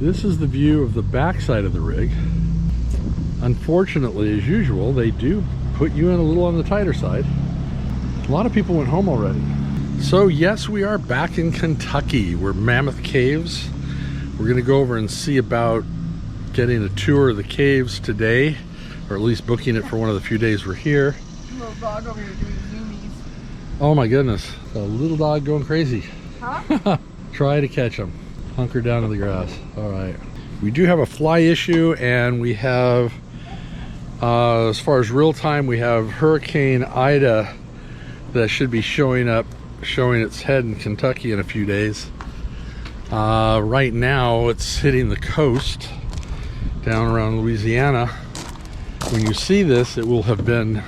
This is the view of the backside of the rig. Unfortunately, as usual, they do put you in a little on the tighter side. A lot of people went home already. So yes, we are back in Kentucky. We're Mammoth Caves. We're gonna go over and see about getting a tour of the caves today, or at least booking it for one of the few days we're here. Little dog over here doing zoomies. Oh my goodness, a little dog going crazy. Huh? Try to catch him. Hunker down to the grass. All right. We do have a fly issue, and we have, as far as real time, we have Hurricane Ida that should be showing its head in Kentucky in a few days. Right now, it's hitting the coast down around Louisiana. When you see this, it will have been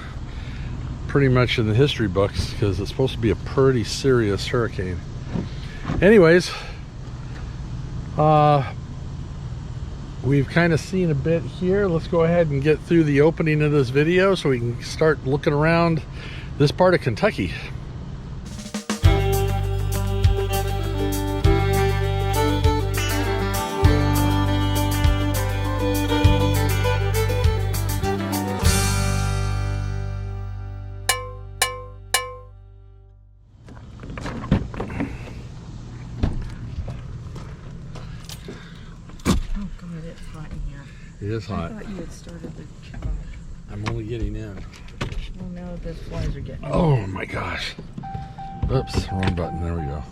pretty much in the history books because it's supposed to be a pretty serious hurricane. Anyways, we've kind of seen a bit here. Let's go ahead and get through the opening of this video so we can start looking around this part of Kentucky. It is hot. I thought you had started the truck. I'm only getting in. Well, now those flies are getting Oh my gosh. Oops, wrong button. There we go.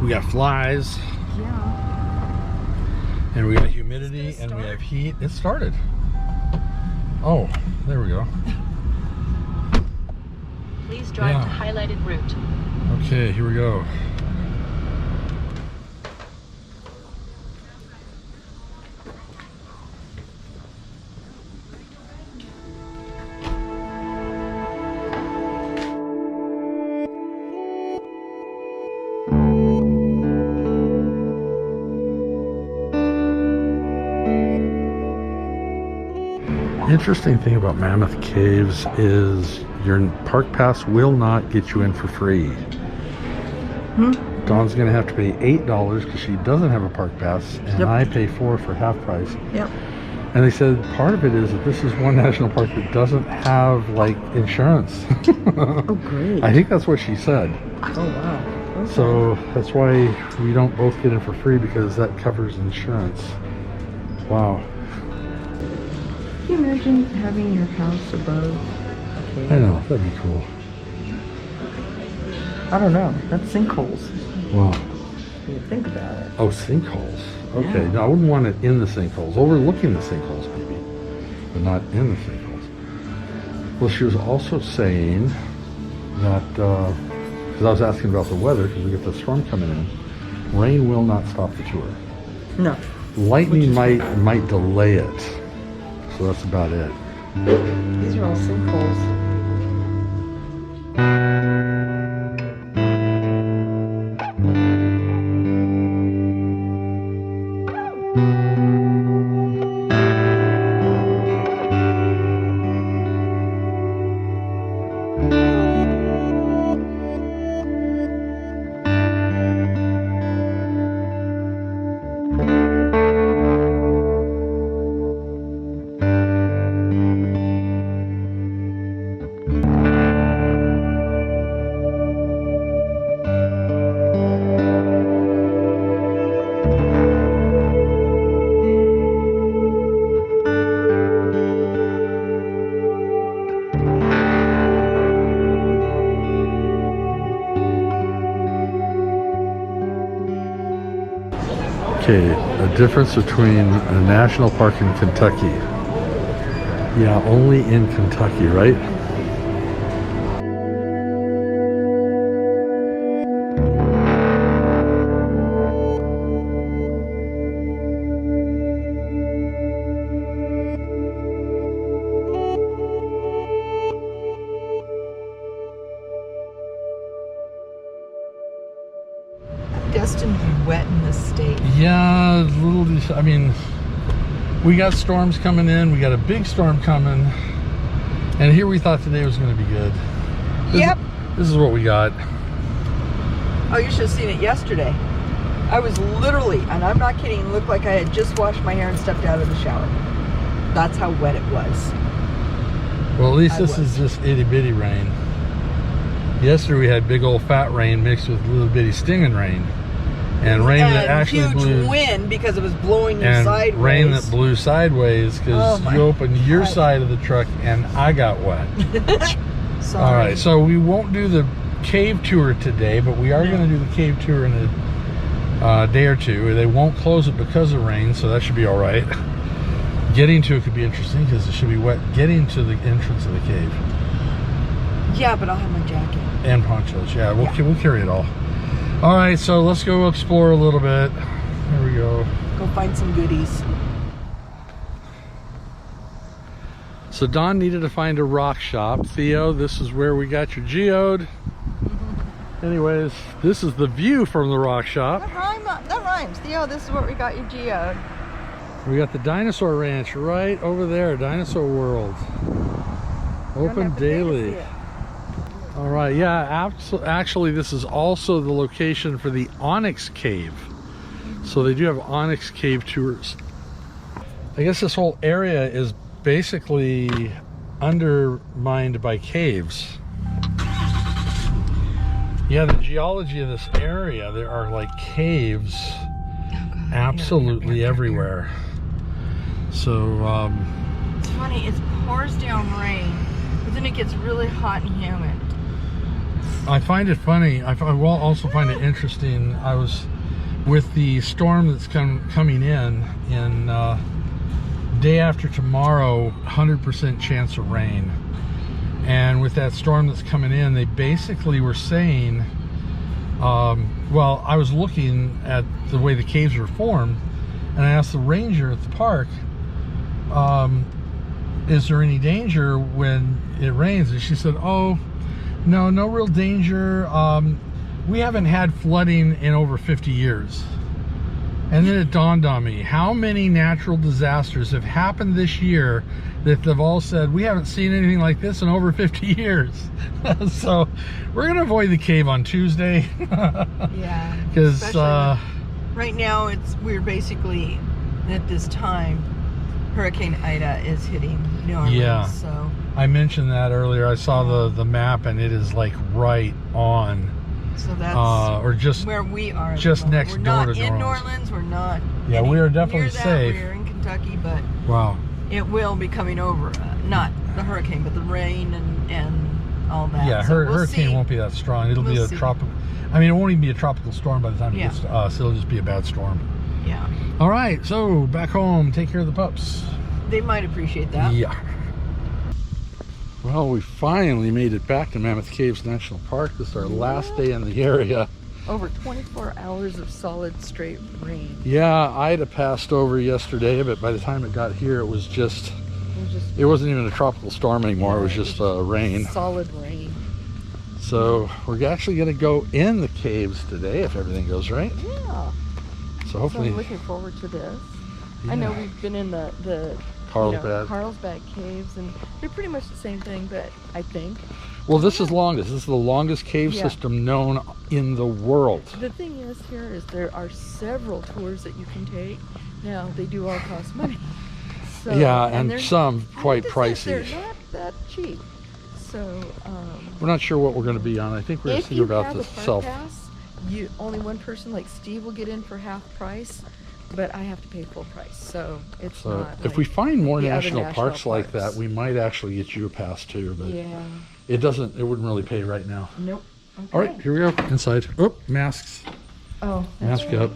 We got flies. Yeah. And we got humidity and we have heat. It started. Oh, there we go. Please drive to highlighted route. Okay, here we go. Interesting thing about Mammoth Caves is your park pass will not get you in for free. Dawn's gonna have to pay $8 because she doesn't have a park pass, and I pay $4 for half price. Yep. And they said part of it is that this is one national park that doesn't have like insurance. Oh, great. I think that's what she said. Oh, wow. Okay. So that's why we don't both get in for free, because that covers insurance. Wow. Can you imagine having your house above a cave? I know, that'd be cool. I don't know. That's sinkholes. Wow. When you think about it. Oh, sinkholes. Okay, Yeah. no, I wouldn't want it in the sinkholes. Overlooking the sinkholes, maybe, but not in the sinkholes. Well, she was also saying that, because I was asking about the weather, because we get the storm coming in, rain will not stop the tour. No. Lightning might delay it. So that's about it. These are all sinkholes. Okay, a difference between a national park in Kentucky. Yeah, only in Kentucky, right? Destined to be wet in this state. Yeah, a little, I mean, we got storms coming in. We got a big storm coming. And here we thought today was going to be good. This is what we got. Oh, you should have seen it yesterday. I was literally, and I'm not kidding, looked like I had just washed my hair and stepped out of the shower. That's how wet it was. Well, at least this is just itty bitty rain. Yesterday we had big old fat rain mixed with little bitty stinging rain. And rain that actually huge blew. wind because it was blowing you And sideways. rain that blew sideways because you opened your side of the truck and I got wet. Sorry. All right, so we won't do the cave tour today, but we are going to do the cave tour in a day or two. They won't close it because of rain, so that should be all right. Getting to it could be interesting because it should be wet getting to the entrance of the cave. Yeah, but I'll have my jacket. And ponchos, yeah, we'll carry it all. All right, so let's go explore a little bit. Here we go. Go find some goodies. So Don needed to find a rock shop. Theo, this is where we got your geode. Anyways, this is the view from the rock shop. That rhymes. Theo, this is where we got your geode. We got the dinosaur ranch right over there, Dinosaur World. Open daily. All right, yeah, actually this is also the location for the Onyx Cave. So they do have Onyx Cave tours. I guess this whole area is basically undermined by caves. Yeah, the geology of this area, there are like caves absolutely everywhere. So, it's funny, it pours down rain, but then it gets really hot and humid. I find it funny. I will also find it interesting. I was with the storm that's coming in day after tomorrow, 100% chance of rain. And with that storm that's coming in, they basically were saying, well, I was looking at the way the caves were formed, and I asked the ranger at the park, is there any danger when it rains? And she said, oh, no real danger. We haven't had flooding in over 50 years. And then it dawned on me, how many natural disasters have happened this year that they've all said, we haven't seen anything like this in over 50 years. So we're going to avoid the cave on Tuesday. Yeah. Because right now we're basically, at this time, Hurricane Ida is hitting New Orleans. Yeah. So I mentioned that earlier. I saw the map and it is like right on. So that's or just where we are. Just next we're door not to in New New Orleans. Orleans. We're not. Yeah, we are definitely near that. safe. We're in Kentucky, but Wow. it will be coming over. Not the hurricane, but the rain and all that. Yeah, so hurricane won't be that strong. It'll be a tropical. I mean, it won't even be a tropical storm by the time it gets to us. It'll just be a bad storm. Yeah. All right, so back home, take care of the pups. They might appreciate that. Yeah. Well, we finally made it back to Mammoth Caves National Park. This is our last day in the area. Over 24 hours of solid straight rain. Yeah, Ida passed over yesterday, but by the time it got here, it wasn't even a tropical storm anymore. It was just rain. Solid rain. So we're actually going to go in the caves today if everything goes right. Yeah. So hopefully. So I'm looking forward to this. Yeah. I know we've been in the Carlsbad Caves, and they're pretty much the same thing, but I think. Well, this is longest. This is the longest cave system known in the world. The thing is here is there are several tours that you can take. Now, they do all cost money. So, yeah, and some quite pricey. They're not that cheap. So, we're not sure what we're going to be on. I think we're going to see about the self. Pass, only one person like Steve will get in for half price, but I have to pay full price. So it's not. If we find more national parks like that, we might actually get you a pass too. But it doesn't. It wouldn't really pay right now. Nope. Okay. All right, here we go inside. Oh, masks. Oh, mask up.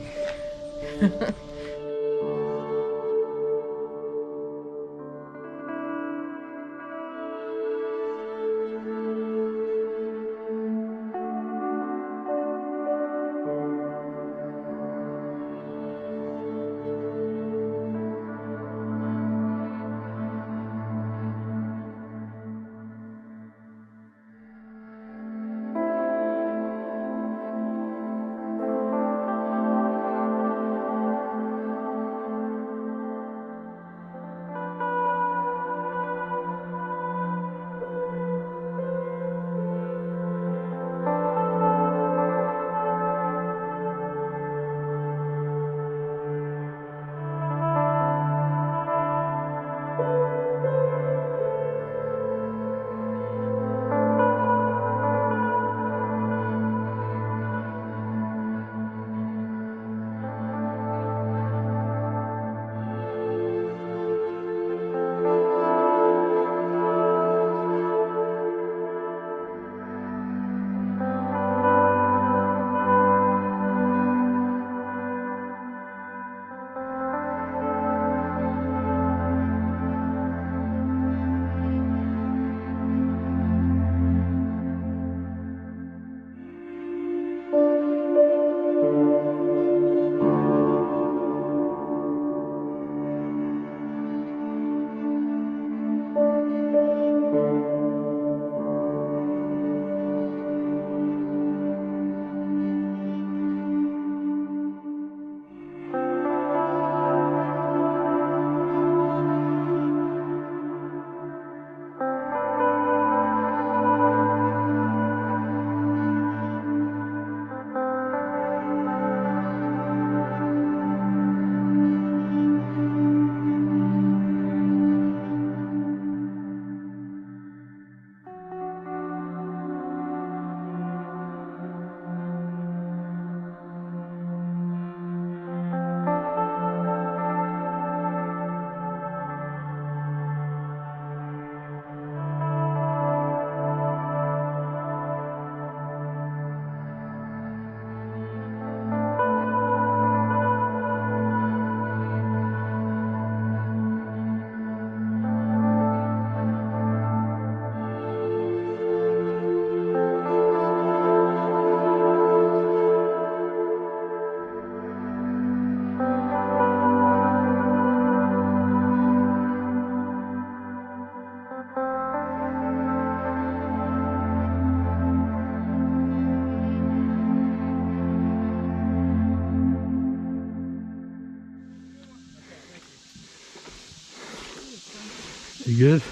You good?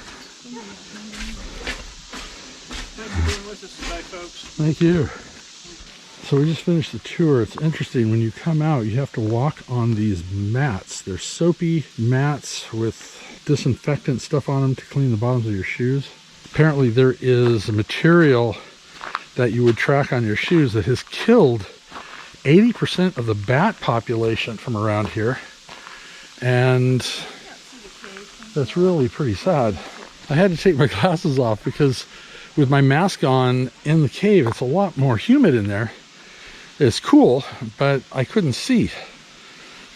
Thanks for being with us today, folks. Thank you. So we just finished the tour. It's interesting, when you come out, you have to walk on these mats. They're soapy mats with disinfectant stuff on them to clean the bottoms of your shoes. Apparently there is a material that you would track on your shoes that has killed 80% of the bat population from around here. And that's really pretty sad. I had to take my glasses off because with my mask on in the cave, it's a lot more humid in there. It's cool, but I couldn't see. In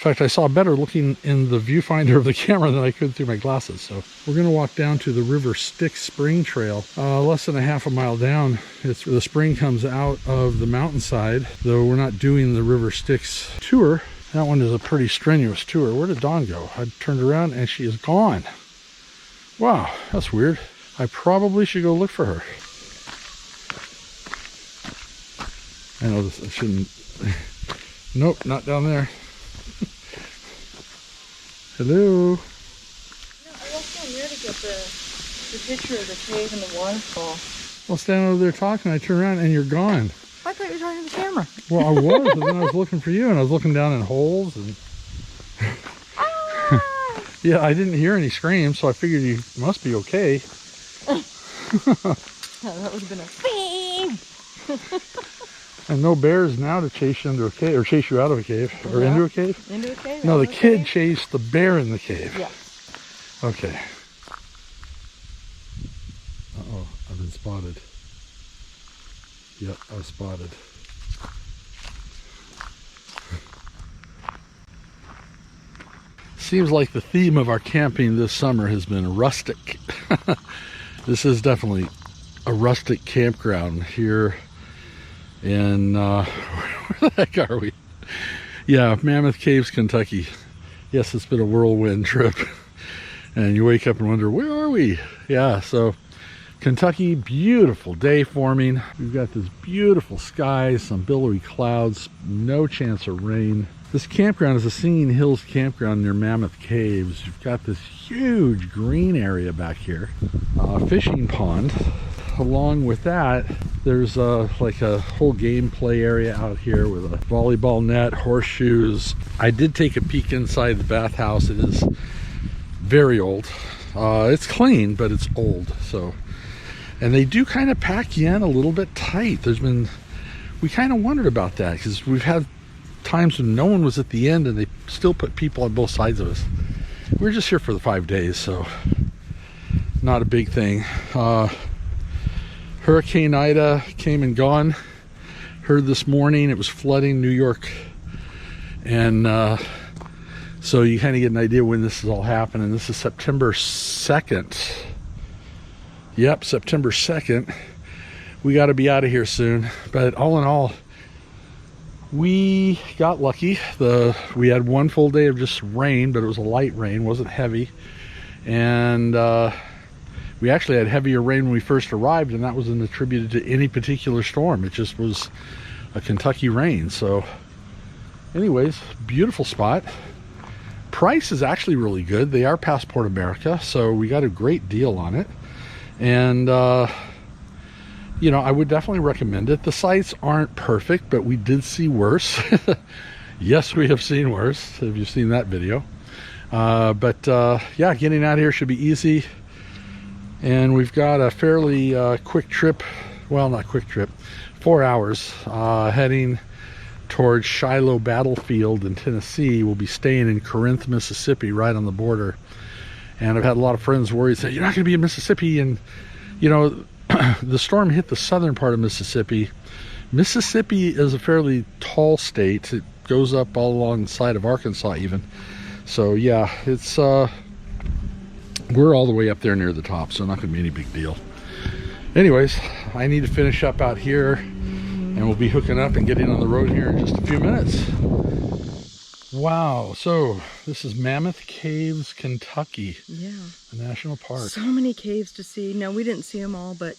fact, I saw better looking in the viewfinder of the camera than I could through my glasses. So we're gonna walk down to the River Styx Spring Trail, less than a half a mile down. The spring comes out of the mountainside, though we're not doing the River Styx tour. That one is a pretty strenuous tour. Where did Dawn go? I turned around and she is gone. Wow, that's weird. I probably should go look for her. I know this, I shouldn't. Nope, not down there. Hello. No, I walked down there to get the picture of the cave and the waterfall. Well, standing over there talking, I turn around and you're gone. I thought you were talking to the camera. Well, I was, but then I was looking for you, and I was looking down in holes, and yeah, I didn't hear any screams, so I figured you must be okay. That would have been a thing. And no bears now to chase you into a cave, or chase you out of a cave, or into a cave? Into a cave? No, the Out of a kid cave? chased the bear in the cave. Yeah. Okay. Uh-oh, I've been spotted. Yep, I was spotted. Seems like the theme of our camping this summer has been rustic. This is definitely a rustic campground here in, where the heck are we? Yeah, Mammoth Caves, Kentucky. Yes, it's been a whirlwind trip. And you wake up and wonder, where are we? Yeah, so Kentucky, beautiful day forming. We've got this beautiful sky, some billowy clouds, no chance of rain. This campground is a Singing Hills campground near Mammoth Caves. You've got this huge green area back here, fishing pond. Along with that, there's like a whole gameplay area out here with a volleyball net, horseshoes. I did take a peek inside the bathhouse. It is very old. It's clean, but it's old. So, and they do kind of pack you in a little bit tight. We kind of wondered about that because we've had times when no one was at the end and they still put people on both sides of us. We're just here for the 5 days, so not a big thing. Hurricane Ida came and gone. Heard this morning it was flooding New York, and so you kind of get an idea when this is all happening. This is September 2nd. Yep, September 2nd. We got to be out of here soon. But all in all, we got lucky. We had one full day of just rain, but it was a light rain, wasn't heavy. And we actually had heavier rain when we first arrived, and that wasn't attributed to any particular storm. It just was a Kentucky rain. So anyways, beautiful spot. Price is actually really good. They are Passport America, so we got a great deal on it. And you know, I would definitely recommend it. The sites aren't perfect, but we did see worse. Yes, we have seen worse, if you've seen that video. Yeah, getting out here should be easy. And we've got a fairly quick trip, well, not quick trip, 4 hours heading towards Shiloh Battlefield in Tennessee. We'll be staying in Corinth, Mississippi, right on the border. And I've had a lot of friends worried, say, you're not going to be in Mississippi. And, you know, the storm hit the southern part of Mississippi. Mississippi is a fairly tall state. It goes up all along the side of Arkansas even. So, yeah, it's... we're all the way up there near the top, so not going to be any big deal. Anyways, I need to finish up out here, and we'll be hooking up and getting on the road here in just a few minutes. Wow, so this is Mammoth Caves, Kentucky. Yeah. National Park. So many caves to see. No, we didn't see them all, but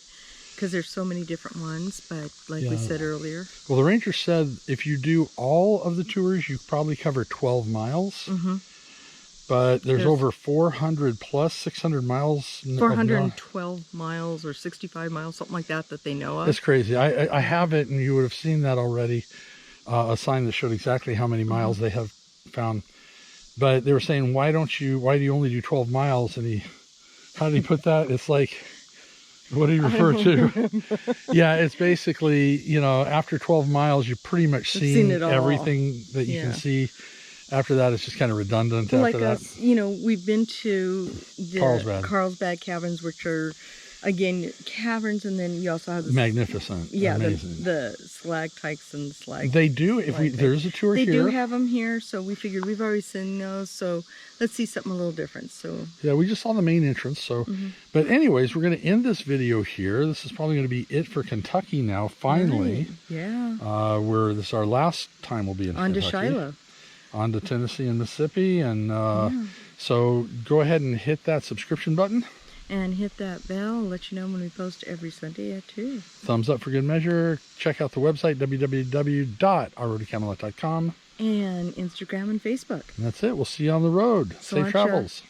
because there's so many different ones, but like we said earlier. Well, the ranger said if you do all of the tours, you probably cover 12 miles. But there's over 400 plus 600 miles. 412 miles or 65 miles, something like that they know of. It's crazy. I have it, and you would have seen that already. A sign that showed exactly how many miles they have found. But they were saying, why do you only do 12 miles? And how did he put that? It's like, what did he refer to? Yeah, it's basically, you know, after 12 miles, you've pretty much seen everything that you can see. After that, it's just kind of redundant. Like us, you know, we've been to the Carlsbad Caverns, which are, again, caverns, and then you also have this magnificent, amazing. the stalactites and stalagmites. They do. There's a tour here. They do have them here, so we figured we've already seen those, so let's see something a little different. So yeah, we just saw the main entrance. So, but anyways, we're going to end this video here. This is probably going to be it for Kentucky now. Finally, yeah. This is our last time we'll be in Kentucky. On to Shiloh. On to Tennessee and Mississippi, and so go ahead and hit that subscription button. And hit that bell. I'll let you know when we post every Sunday at 2. Thumbs up for good measure. Check out the website, www.outroadtocamelot.com. And Instagram and Facebook. And that's it. We'll see you on the road. Safe travels.